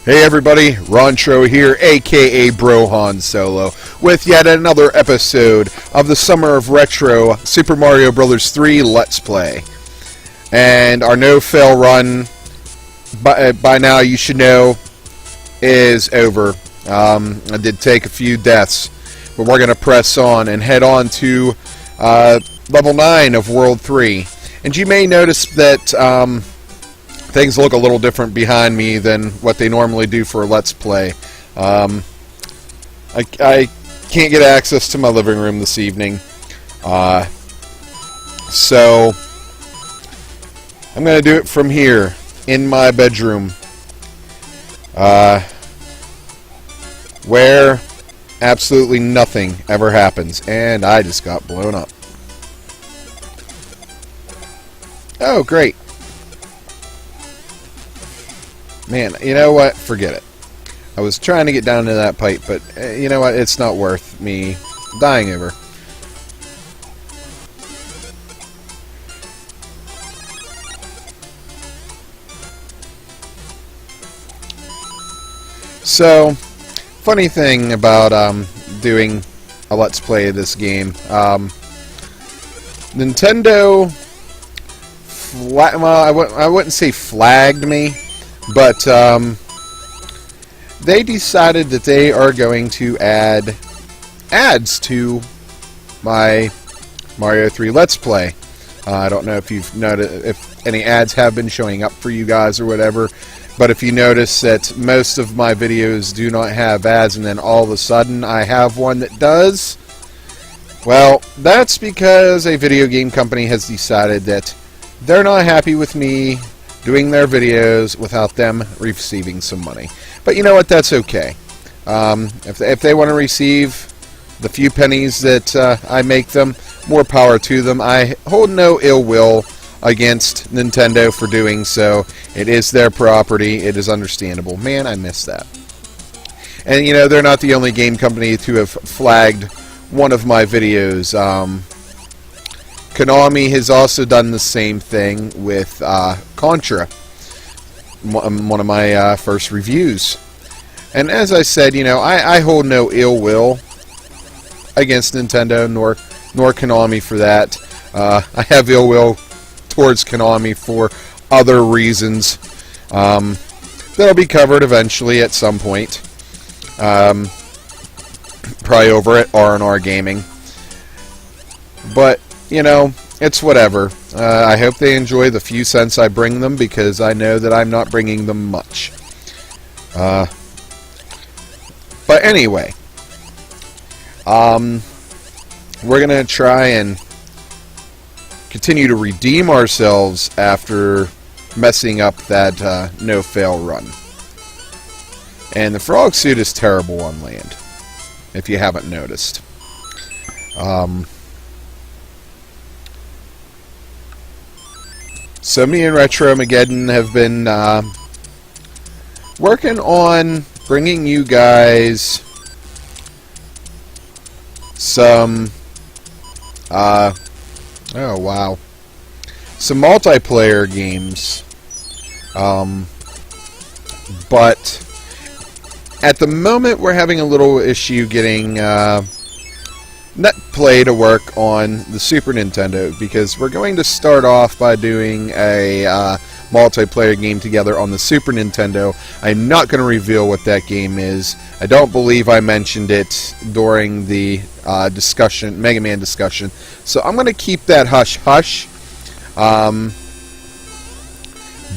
Hey everybody, Rontro here, aka Bro Han Solo, with yet another episode of the Summer of Retro Super Mario Bros. 3 Let's Play. And our no-fail run, by now you should know, is over. I did take a few deaths, but we're going to press on and head on to level 9 of World 3. And you may notice that things look a little different behind me than what they normally do for a Let's Play. I can't get access to my living room this evening. So I'm going to do it from here, in my bedroom. Where absolutely nothing ever happens. And I just got blown up. Oh, great. Man, you know what? Forget it. I was trying to get down to that pipe, but you know what? It's not worth me dying over. So, funny thing about doing a Let's Play of this game. Nintendo, I wouldn't say flagged me. But they decided that they are going to add ads to my Mario 3 Let's Play. I don't know if you've noticed if any ads have been showing up for you guys or whatever, but if you notice that most of my videos do not have ads and then all of a sudden I have one that does, well, that's because a video game company has decided that they're not happy with me doing their videos without them receiving some money. But you know what? That's okay. If they want to receive the few pennies that I make them, more power to them. I hold no ill will against Nintendo for doing so. It is their property. It is understandable. Man, I miss that. And you know, they're not the only game company to have flagged one of my videos. Konami has also done the same thing with Contra, one of my first reviews. And as I said, you know, I hold no ill will against Nintendo, nor Konami for that. I have ill will towards Konami for other reasons that'll be covered eventually at some point. Probably over at R&R Gaming. But you know, it's whatever. I hope they enjoy the few cents I bring them, because I know that I'm not bringing them much. But anyway, we're going to try and continue to redeem ourselves after messing up that no-fail run. And the frog suit is terrible on land, if you haven't noticed. So me and Retromageddon have been working on bringing you guys some oh wow, some multiplayer games, but at the moment we're having a little issue getting NetPlay to work on the Super Nintendo, because we're going to start off by doing a multiplayer game together on the Super Nintendo. I'm not going to reveal what that game is. I don't believe I mentioned it during the discussion, Mega Man discussion, so I'm going to keep that hush-hush.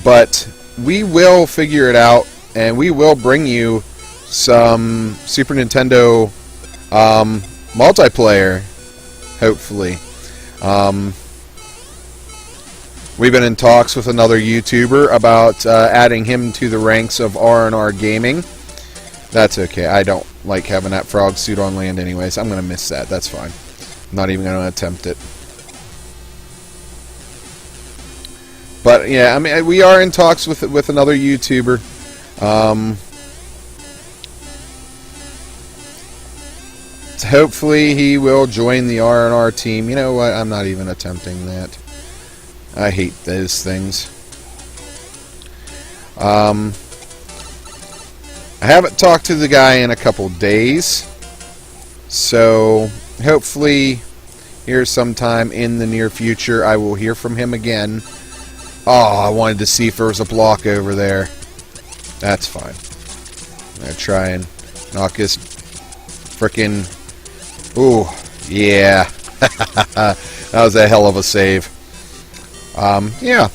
But we will figure it out, and we will bring you some Super Nintendo multiplayer, hopefully. We've been in talks with another YouTuber about adding him to the ranks of R&R Gaming. That's okay. I don't like having that frog suit on land anyways. I'm going to miss that. That's fine. I'm not even going to attempt it. But yeah, I mean, we are in talks with another YouTuber. Hopefully he will join the R&R team. You know what? I'm not even attempting that. I hate those things. I haven't talked to the guy in a couple days, so hopefully here sometime in the near future I will hear from him again. Oh, I wanted to see if there was a block over there. That's fine. I'm going to try and knock this frickin'... Ooh, yeah. That was a hell of a save. Yeah.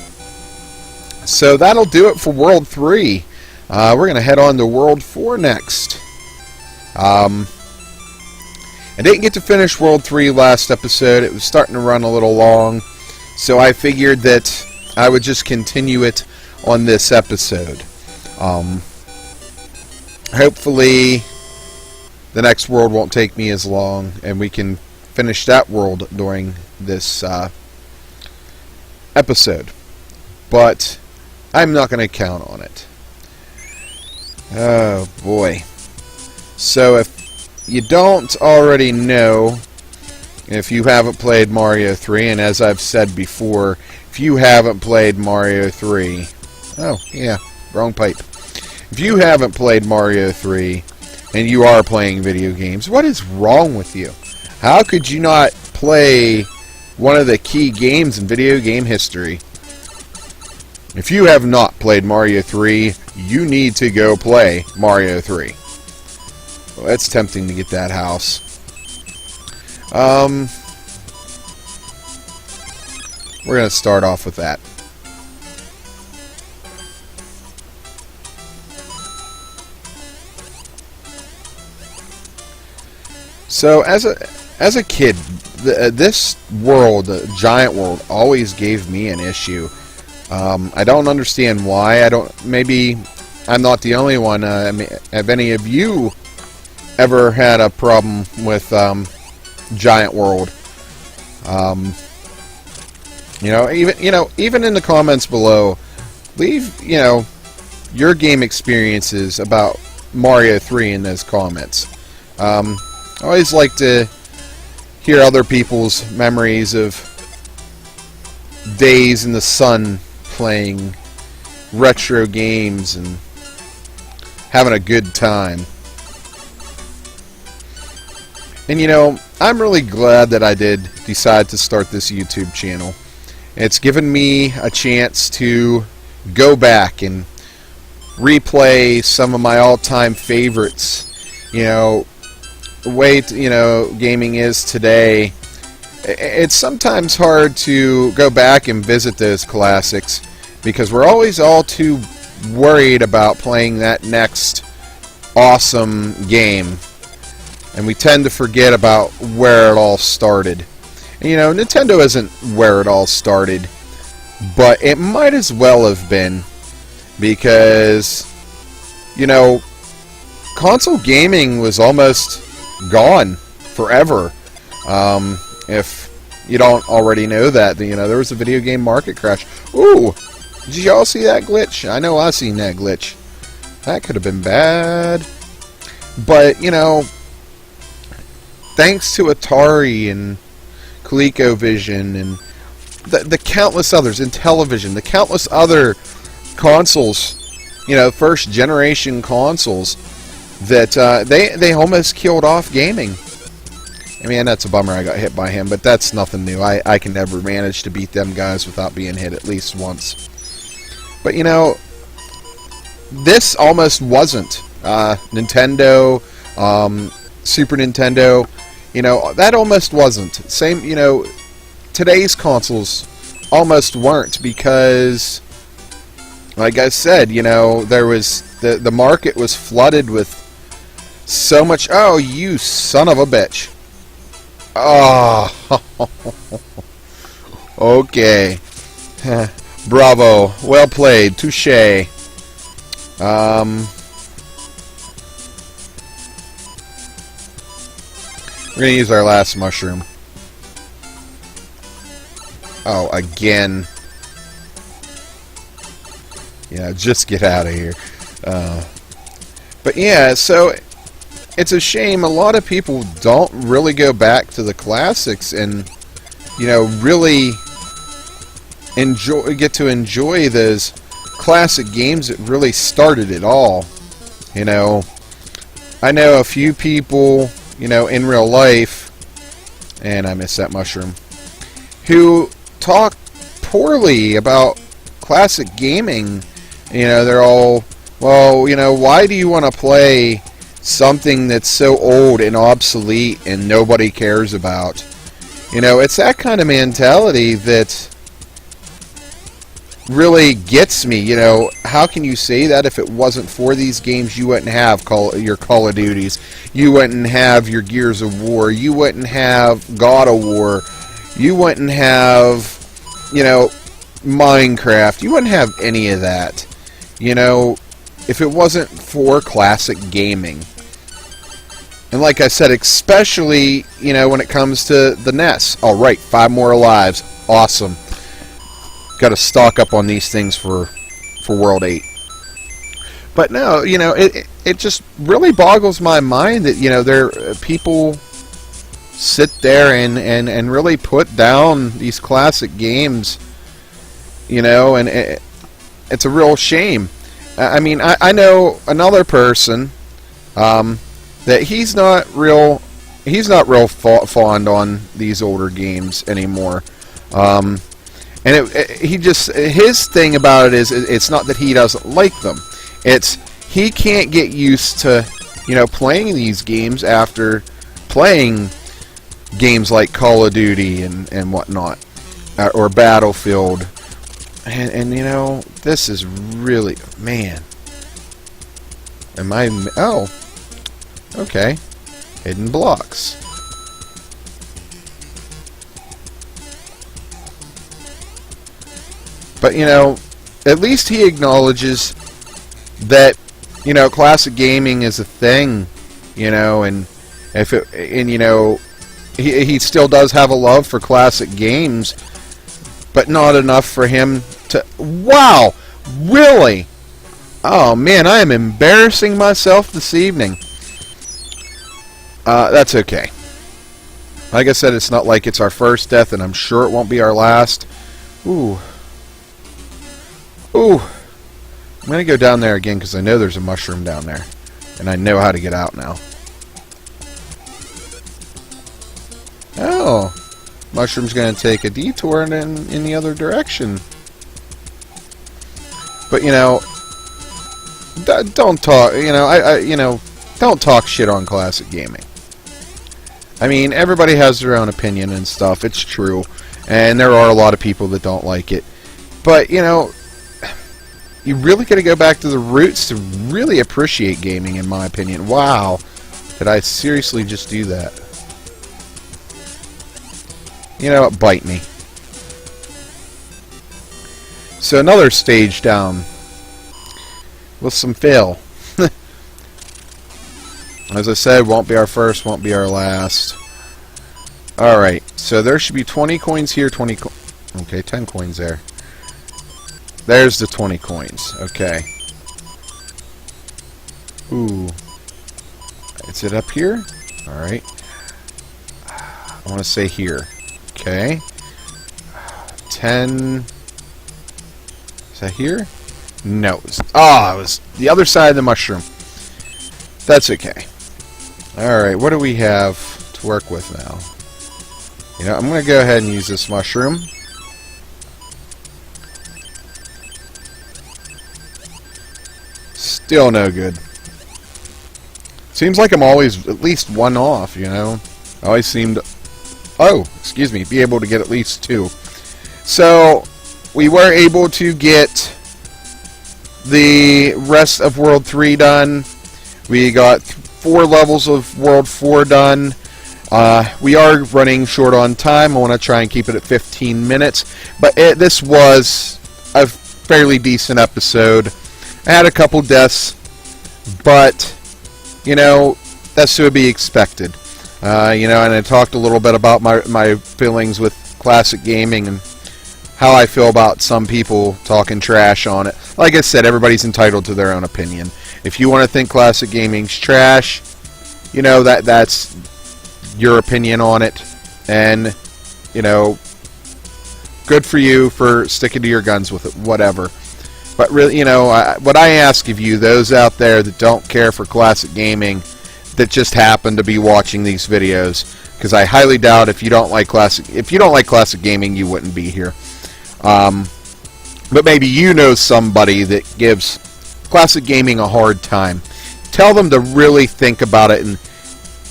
So that'll do it for World 3. We're going to head on to World 4 next. I didn't get to finish World 3 last episode. It was starting to run a little long. So I figured that I would just continue it on this episode. Hopefully the next world won't take me as long, and we can finish that world during this episode. But I'm not going to count on it. Oh boy. So if you don't already know, if you haven't played Mario 3, and as I've said before, if you haven't played Mario 3... Oh, yeah, wrong pipe. If you haven't played Mario 3, and you are playing video games, what is wrong with you? How could you not play one of the key games in video game history? If you have not played Mario 3, you need to go play Mario 3. Well, it's tempting to get that house. We're going to start off with that. So, as a kid, this world, the giant world, always gave me an issue. I don't understand why. Maybe I'm not the only one. Have any of you ever had a problem with Giant World? Even in the comments below, leave your game experiences about Mario 3 in those comments. I always like to hear other people's memories of days in the sun playing retro games and having a good time. And I'm really glad that I did decide to start this YouTube channel. It's given me a chance to go back and replay some of my all-time favorites. The way gaming is today, it's sometimes hard to go back and visit those classics because we're always all too worried about playing that next awesome game, and we tend to forget about where it all started. And, Nintendo isn't where it all started, but it might as well have been, because console gaming was almost gone forever. If you don't already know that, there was a video game market crash. Ooh, did y'all see that glitch? I know I seen that glitch. That could have been bad. But, thanks to Atari and ColecoVision and the countless others, in television, the countless other consoles, first generation consoles, that they almost killed off gaming. I mean, that's a bummer I got hit by him, but that's nothing new. I can never manage to beat them guys without being hit at least once. But, this almost wasn't. Nintendo, Super Nintendo, that almost wasn't. Same, today's consoles almost weren't, because, like I said, there was, the market was flooded with so much. Oh, you son of a bitch. Oh, okay. Bravo. Well played. Touché. We're going to use our last mushroom. Oh, again. Yeah, just get out of here. But yeah, so it's a shame a lot of people don't really go back to the classics and, really get to enjoy those classic games that really started it all. You know, I know a few people, you know, in real life, and I miss that mushroom, who talk poorly about classic gaming. You know, they're all, well, you know, why do you want to play something that's so old and obsolete and nobody cares about? You know, it's that kind of mentality that really gets me. You know, how can you say that if it wasn't for these games? You wouldn't have your Call of Duties, you wouldn't have your Gears of War, you wouldn't have God of War, you wouldn't have, you know, Minecraft, you wouldn't have any of that, you know, if it wasn't for classic gaming. And like I said, especially, you know, when it comes to the NES. All right, 5 more lives, awesome. Got to stock up on these things for World 8. But no, you know, it just really boggles my mind that, you know, people sit there and really put down these classic games, you know, and it's a real shame. I mean, I know another person that he's not real fond on these older games anymore. And his thing about it is, it's not that he doesn't like them. It's he can't get used to, you know, playing these games after playing games like Call of Duty and whatnot, or Battlefield. And you know, this is really, man. Oh, okay. Hidden blocks. But, you know, at least he acknowledges that, you know, classic gaming is a thing, you know, and you know, he still does have a love for classic games, but not enough for him to, wow, really? Oh man, I am embarrassing myself this evening. That's okay. Like I said, it's not like it's our first death, and I'm sure it won't be our last. Ooh. Ooh, I'm going to go down there again because I know there's a mushroom down there. And I know how to get out now. Oh, mushroom's going to take a detour in the other direction. But, you know, don't talk, you know, you know, don't talk shit on classic gaming. I mean, everybody has their own opinion and stuff. It's true. And there are a lot of people that don't like it. But, you know, you really got to go back to the roots to really appreciate gaming, in my opinion. Wow. Did I seriously just do that? You know what? Bite me. So another stage down with some fail. As I said, won't be our first, won't be our last. Alright, so there should be 20 coins here, 20 okay, 10 coins there. There's the 20 coins. Okay. Ooh. Is it up here? Alright. I want to say here. Okay. 10. Is that here? No. It was the other side of the mushroom. That's okay. Alright, what do we have to work with now? You know, I'm going to go ahead and use this mushroom. Still no good. Seems like I'm always at least one off, you know. I always seem to... Oh, excuse me. Be able to get at least 2. So, we were able to get the rest of World 3 done. We got 4 levels of World 4 done. We are running short on time. I want to try and keep it at 15 minutes. But this was a fairly decent episode. I had a couple deaths, but, you know, that's to be expected. You know, and I talked a little bit about my feelings with classic gaming and how I feel about some people talking trash on it. Like I said, everybody's entitled to their own opinion. If you want to think classic gaming's trash, you know, that's your opinion on it. And, you know, good for you for sticking to your guns with it. Whatever. But really, you know, what I ask of you, those out there that don't care for classic gaming, that just happen to be watching these videos, because I highly doubt if you don't like classic gaming, you wouldn't be here. But maybe you know somebody that gives classic gaming a hard time. Tell them to really think about it,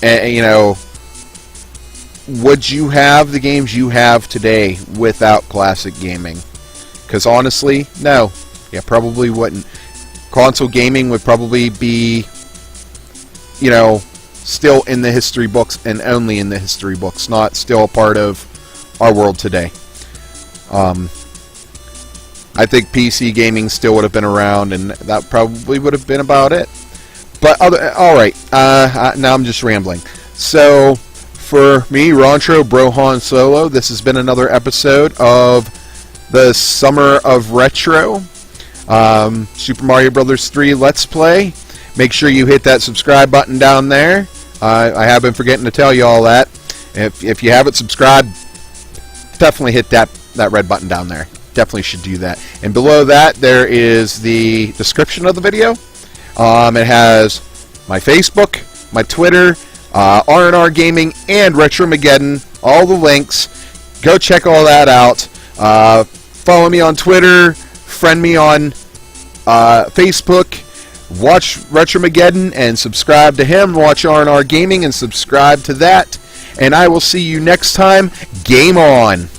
and you know, would you have the games you have today without classic gaming? Because honestly, no. Yeah, probably wouldn't. Console gaming would probably be, you know, still in the history books and only in the history books, not still a part of our world today. I think PC gaming still would have been around, and that probably would have been about it. But alright, now I'm just rambling. So, for me, Rontro, Bro Han Solo, this has been another episode of the Summer of Retro. Super Mario Bros. 3 Let's Play. Make sure you hit that subscribe button down there. I have been forgetting to tell you all that. If you haven't subscribed, definitely hit that red button down there. Definitely should do that. And below that, there is the description of the video. It has my Facebook, my Twitter, R&R Gaming, and Retromageddon. All the links. Go check all that out. Follow me on Twitter. Friend me on Facebook. Watch Retromageddon and subscribe to him. Watch R&R Gaming and subscribe to that. And I will see you next time. Game on!